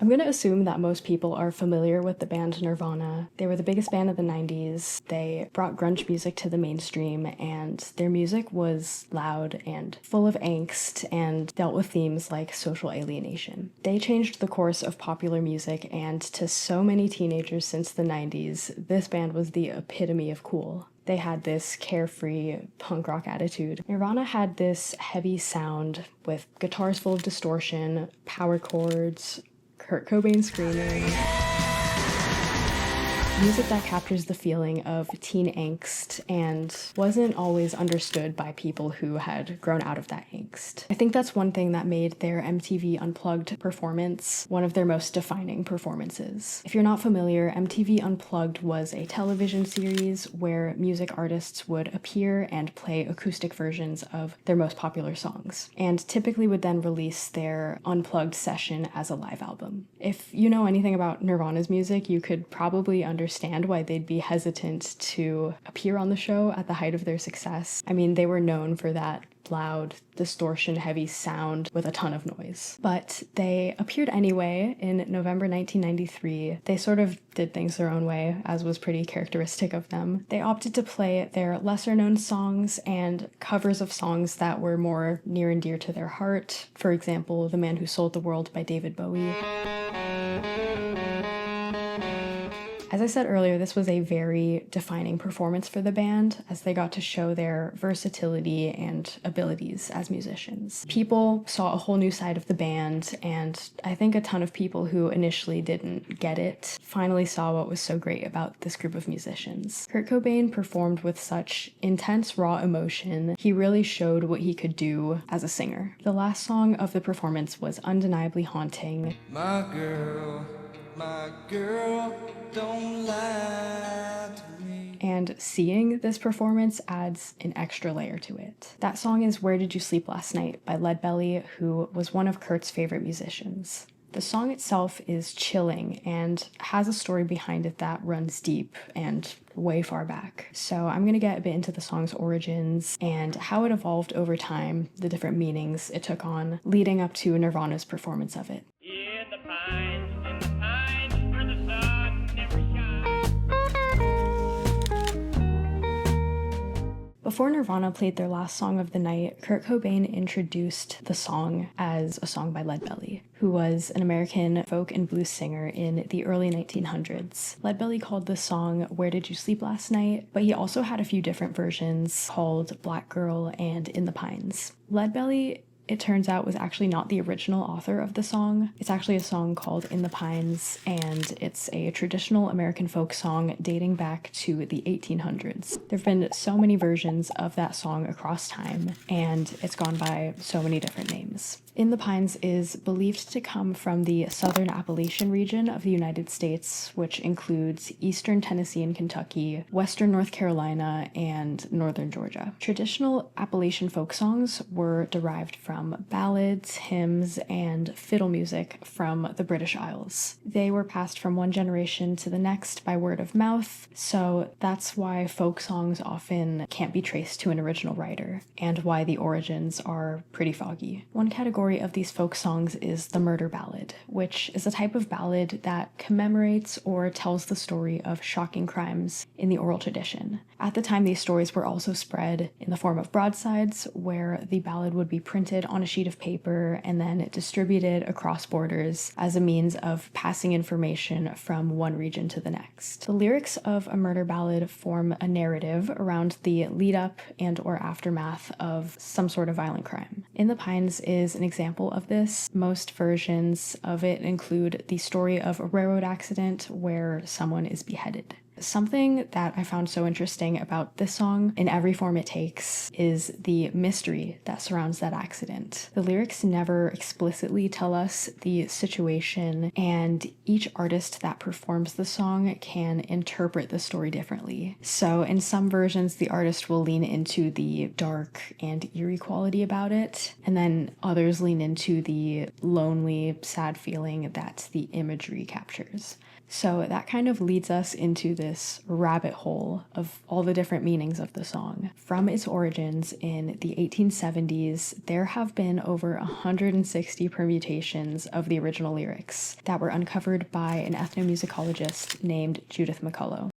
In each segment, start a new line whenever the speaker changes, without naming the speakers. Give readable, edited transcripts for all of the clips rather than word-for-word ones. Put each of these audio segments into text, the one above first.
I'm gonna assume that most people are familiar with the band Nirvana. They were the biggest band of the 90s. They brought grunge music to the mainstream, and their music was loud and full of angst and dealt with themes like social alienation. They changed the course of popular music, and to so many teenagers since the 90s, this band was the epitome of cool. They had this carefree punk rock attitude. Nirvana had this heavy sound with guitars full of distortion, power chords, Kurt Cobain screaming. Music that captures the feeling of teen angst and wasn't always understood by people who had grown out of that angst. I think that's one thing that made their MTV Unplugged performance one of their most defining performances. If you're not familiar, MTV Unplugged was a television series where music artists would appear and play acoustic versions of their most popular songs, and typically would then release their Unplugged session as a live album. If you know anything about Nirvana's music, you could probably understand why they'd be hesitant to appear on the show at the height of their success. I mean, they were known for that loud, distortion-heavy sound with a ton of noise. But they appeared anyway in November 1993. They sort of did things their own way, as was pretty characteristic of them. They opted to play their lesser-known songs and covers of songs that were more near and dear to their heart. For example, The Man Who Sold the World by David Bowie. As I said earlier, this was a very defining performance for the band, as they got to show their versatility and abilities as musicians. People saw a whole new side of the band, and I think a ton of people who initially didn't get it finally saw what was so great about this group of musicians. Kurt Cobain performed with such intense, raw emotion. He really showed what he could do as a singer. The last song of the performance was undeniably haunting. My girl, don't lie to me. And seeing this performance adds an extra layer to it. That song is Where Did You Sleep Last Night by Leadbelly, who was one of Kurt's favorite musicians. The song itself is chilling and has a story behind it that runs deep and way far back. So I'm going to get a bit into the song's origins and how it evolved over time, the different meanings it took on, leading up to Nirvana's performance of it. In the pines, where the sun never shines. Before Nirvana played their last song of the night, Kurt Cobain introduced the song as a song by Leadbelly, who was an American folk and blues singer in the early 1900s. Leadbelly called the song Where Did You Sleep Last Night, but he also had a few different versions called Black Girl and In the Pines. Leadbelly, it turns out, was actually not the original author of the song. It's actually a song called In the Pines, and it's a traditional American folk song dating back to the 1800s. There have been so many versions of that song across time, and it's gone by so many different names. In the Pines is believed to come from the southern Appalachian region of the United States, which includes eastern Tennessee and Kentucky, western North Carolina, and northern Georgia. Traditional Appalachian folk songs were derived from ballads, hymns, and fiddle music from the British Isles. They were passed from one generation to the next by word of mouth, so that's why folk songs often can't be traced to an original writer, and why the origins are pretty foggy. One category of these folk songs is the murder ballad, which is a type of ballad that commemorates or tells the story of shocking crimes in the oral tradition. At the time, these stories were also spread in the form of broadsides, where the ballad would be printed on a sheet of paper and then distributed across borders as a means of passing information from one region to the next. The lyrics of a murder ballad form a narrative around the lead-up and or aftermath of some sort of violent crime. In the Pines is an example of this. Most versions of it include the story of a railroad accident where someone is beheaded. Something that I found so interesting about this song, in every form it takes, is the mystery that surrounds that accident. The lyrics never explicitly tell us the situation, and each artist that performs the song can interpret the story differently. So in some versions, the artist will lean into the dark and eerie quality about it, and then others lean into the lonely, sad feeling that the imagery captures. So that kind of leads us into this this rabbit hole of all the different meanings of the song. From its origins in the 1870s, there have been over 160 permutations of the original lyrics that were uncovered by an ethnomusicologist named Judith McCulloch.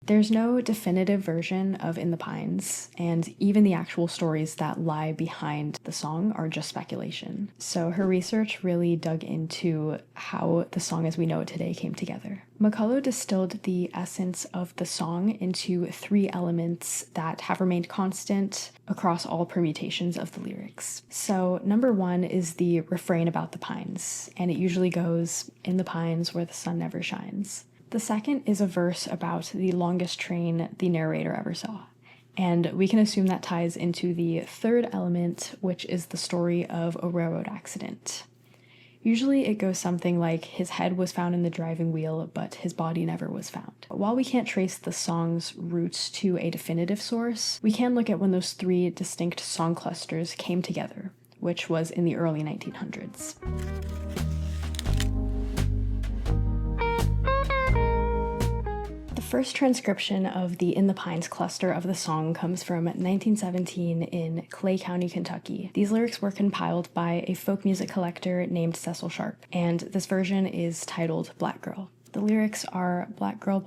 There's no definitive version of In the Pines, and even the actual stories that lie behind the song are just speculation. So her research really dug into how the song as we know it today came together. McCulloch distilled the essence of the song into 3 elements that have remained constant across all permutations of the lyrics. So number 1 is the refrain about the pines, and it usually goes, "In the pines where the sun never shines." The second is a verse about the longest train the narrator ever saw. And we can assume that ties into the third element, which is the story of a railroad accident. Usually it goes something like, his head was found in the driving wheel, but his body never was found. While we can't trace the song's roots to a definitive source, we can look at when those 3 distinct song clusters came together, which was in the early 1900s. The first transcription of the In the Pines cluster of the song comes from 1917 in Clay County, Kentucky. These lyrics were compiled by a folk music collector named Cecil Sharp, and this version is titled Black Girl. The lyrics are, black girl,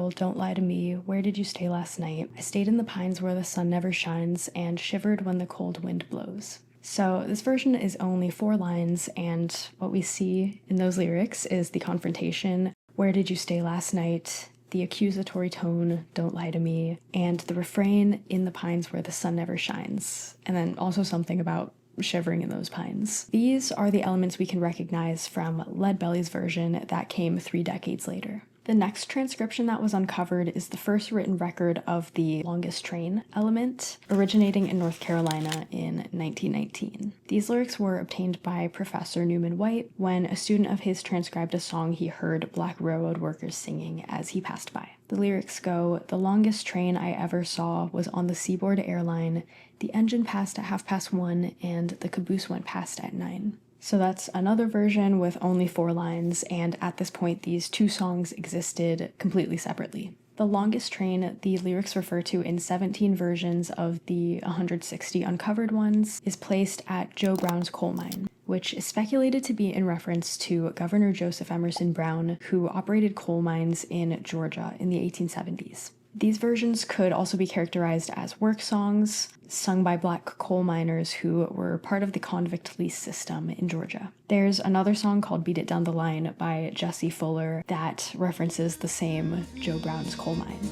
don't lie to me. Where did you stay last night? I stayed in the pines where the sun never shines and shivered when the cold wind blows." So this version is only 4 lines, and what we see in those lyrics is the confrontation, "Where did you stay last night?" the accusatory tone, "Don't lie to me," and the refrain, "In the pines where the sun never shines," and then also something about shivering in those pines. These are the elements we can recognize from Leadbelly's version that came 3 decades later. The next transcription that was uncovered is the first written record of the longest train element, originating in North Carolina in 1919. These lyrics were obtained by Professor Newman White when a student of his transcribed a song he heard black railroad workers singing as he passed by. The lyrics go, "The longest train I ever saw was on the Seaboard Airline. The engine passed at 1:30 and the caboose went past at 9. So that's another version with only 4 lines, and at this point these 2 songs existed completely separately. The longest train the lyrics refer to in 17 versions of the 160 uncovered ones is placed at Joe Brown's coal mine, which is speculated to be in reference to Governor Joseph Emerson Brown, who operated coal mines in Georgia in the 1870s. These versions could also be characterized as work songs, sung by black coal miners who were part of the convict lease system in Georgia. There's another song called Beat It Down the Line by Jesse Fuller that references the same Joe Brown's coal mine.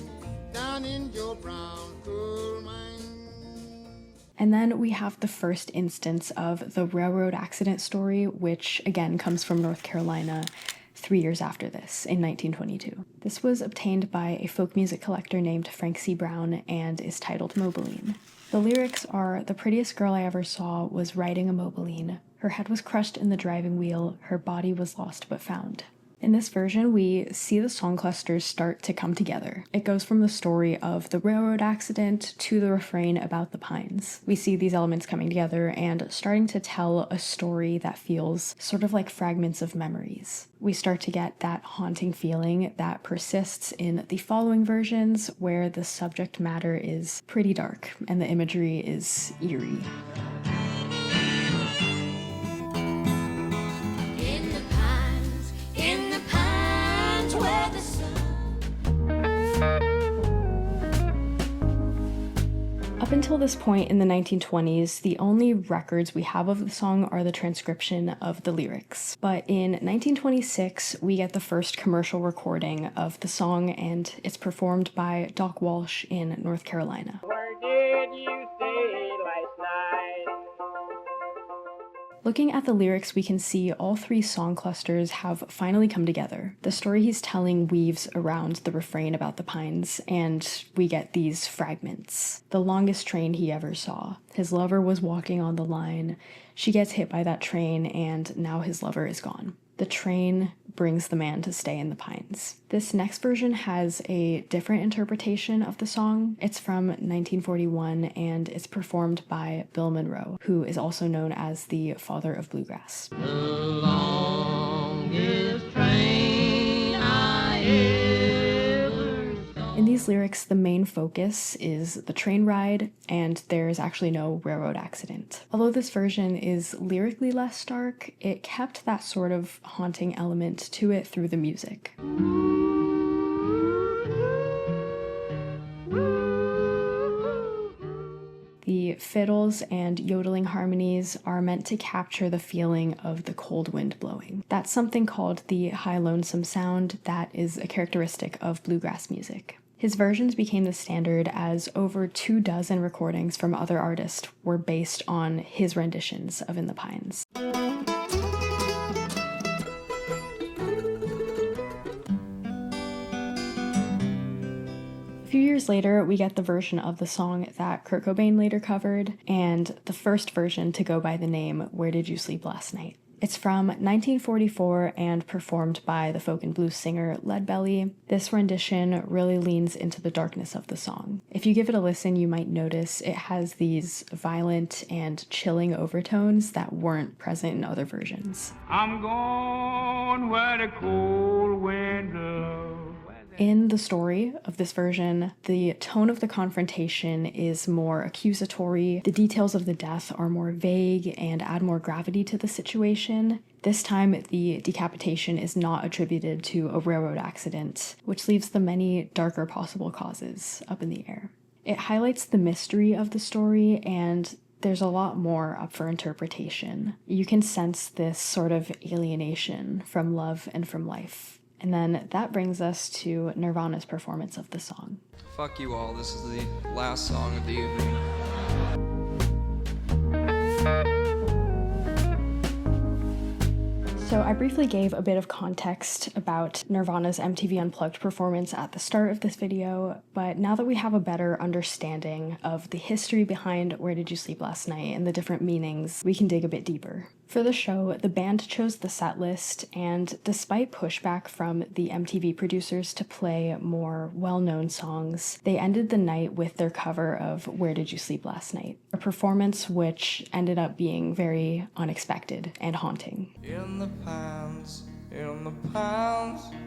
Down in Joe Brown coal mine. And then we have the first instance of the railroad accident story, which again comes from North Carolina 3 years after this, in 1922. This was obtained by a folk music collector named Frank C. Brown and is titled Mobiline. The lyrics are, "The prettiest girl I ever saw was riding a Mobiline. Her head was crushed in the driving wheel, her body was lost but found." In this version, we see the song clusters start to come together. It goes from the story of the railroad accident to the refrain about the pines. We see these elements coming together and starting to tell a story that feels sort of like fragments of memories. We start to get that haunting feeling that persists in the following versions, where the subject matter is pretty dark and the imagery is eerie. Up until this point in the 1920s, the only records we have of the song are the transcription of the lyrics. But in 1926, we get the first commercial recording of the song, and it's performed by Doc Walsh in North Carolina. Where did you stay last night? Looking at the lyrics, we can see all 3 song clusters have finally come together. The story he's telling weaves around the refrain about the pines, and we get these fragments. The longest train he ever saw. His lover was walking on the line. She gets hit by that train, and now his lover is gone. The train brings the man to stay in the pines. This next version has a different interpretation of the song. It's from 1941, and it's performed by Bill Monroe, who is also known as the father of bluegrass. The longest train I ever saw. these lyrics, the main focus is the train ride, and there's actually no railroad accident. Although this version is lyrically less stark, it kept that sort of haunting element to it through the music. The fiddles and yodeling harmonies are meant to capture the feeling of the cold wind blowing. That's something called the high lonesome sound that is a characteristic of bluegrass music. His versions became the standard as over 24 recordings from other artists were based on his renditions of In the Pines. A few years later, we get the version of the song that Kurt Cobain later covered, and the first version to go by the name Where Did You Sleep Last Night? It's from 1944 and performed by the folk and blues singer Leadbelly. This rendition really leans into the darkness of the song. If you give it a listen, you might notice it has these violent and chilling overtones that weren't present in other versions.
I'm going where the cold wind blows.
In the story of this version, the tone of the confrontation is more accusatory, the details of the death are more vague and add more gravity to the situation. This time, the decapitation is not attributed to a railroad accident, which leaves the many darker possible causes up in the air. It highlights the mystery of the story, and there's a lot more up for interpretation. You can sense this sort of alienation from love and from life. And then that brings us to Nirvana's performance of the song.
Fuck you all, this is the last song of the evening.
So I briefly gave a bit of context about Nirvana's MTV Unplugged performance at the start of this video, but now that we have a better understanding of the history behind Where Did You Sleep Last Night and the different meanings, we can dig a bit deeper. For the show, the band chose the set list, and despite pushback from the MTV producers to play more well-known songs, they ended the night with their cover of Where Did You Sleep Last Night? A performance which ended up being very unexpected and haunting.
In the pines,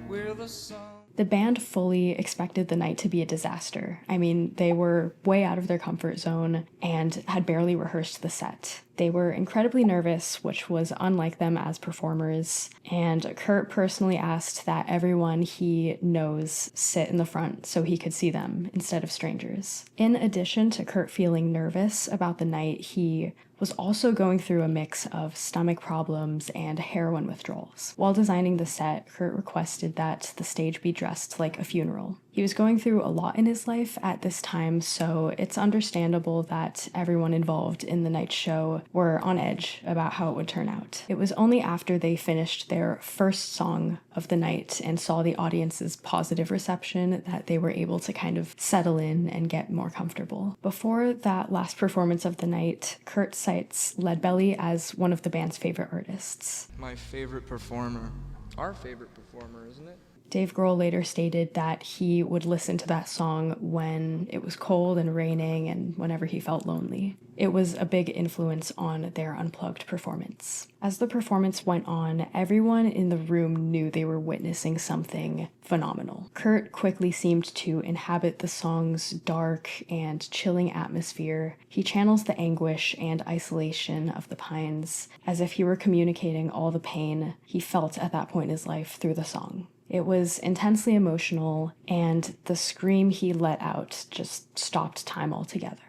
where the sun...
The band fully expected the night to be a disaster. I mean, they were way out of their comfort zone and had barely rehearsed the set. They were incredibly nervous, which was unlike them as performers, and Kurt personally asked that everyone he knows sit in the front so he could see them instead of strangers. In addition to Kurt feeling nervous about the night, he was also going through a mix of stomach problems and heroin withdrawals. While designing the set, Kurt requested that the stage be dressed like a funeral. He was going through a lot in his life at this time, so it's understandable that everyone involved in the night show were on edge about how it would turn out. It was only after they finished their first song of the night and saw the audience's positive reception that they were able to kind of settle in and get more comfortable. Before that last performance of the night, Kurt cites Leadbelly as one of the band's favorite artists.
My favorite performer. Our favorite performer, isn't it?
Dave Grohl later stated that he would listen to that song when it was cold and raining and whenever he felt lonely. It was a big influence on their Unplugged performance. As the performance went on, everyone in the room knew they were witnessing something phenomenal. Kurt quickly seemed to inhabit the song's dark and chilling atmosphere. He channels the anguish and isolation of the pines as if he were communicating all the pain he felt at that point in his life through the song. It was intensely emotional, and the scream he let out just stopped time altogether.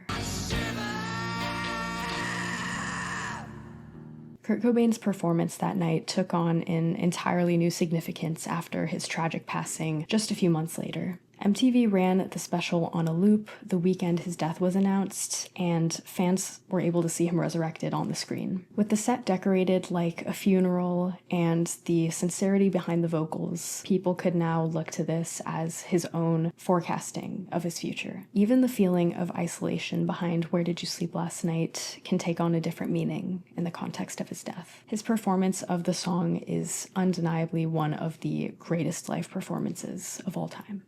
Kurt Cobain's performance that night took on an entirely new significance after his tragic passing just a few months later. MTV ran the special on a loop the weekend his death was announced, and fans were able to see him resurrected on the screen. With the set decorated like a funeral and the sincerity behind the vocals, people could now look to this as his own forecasting of his future. Even the feeling of isolation behind Where Did You Sleep Last Night can take on a different meaning in the context of his death. His performance of the song is undeniably one of the greatest live performances of all time.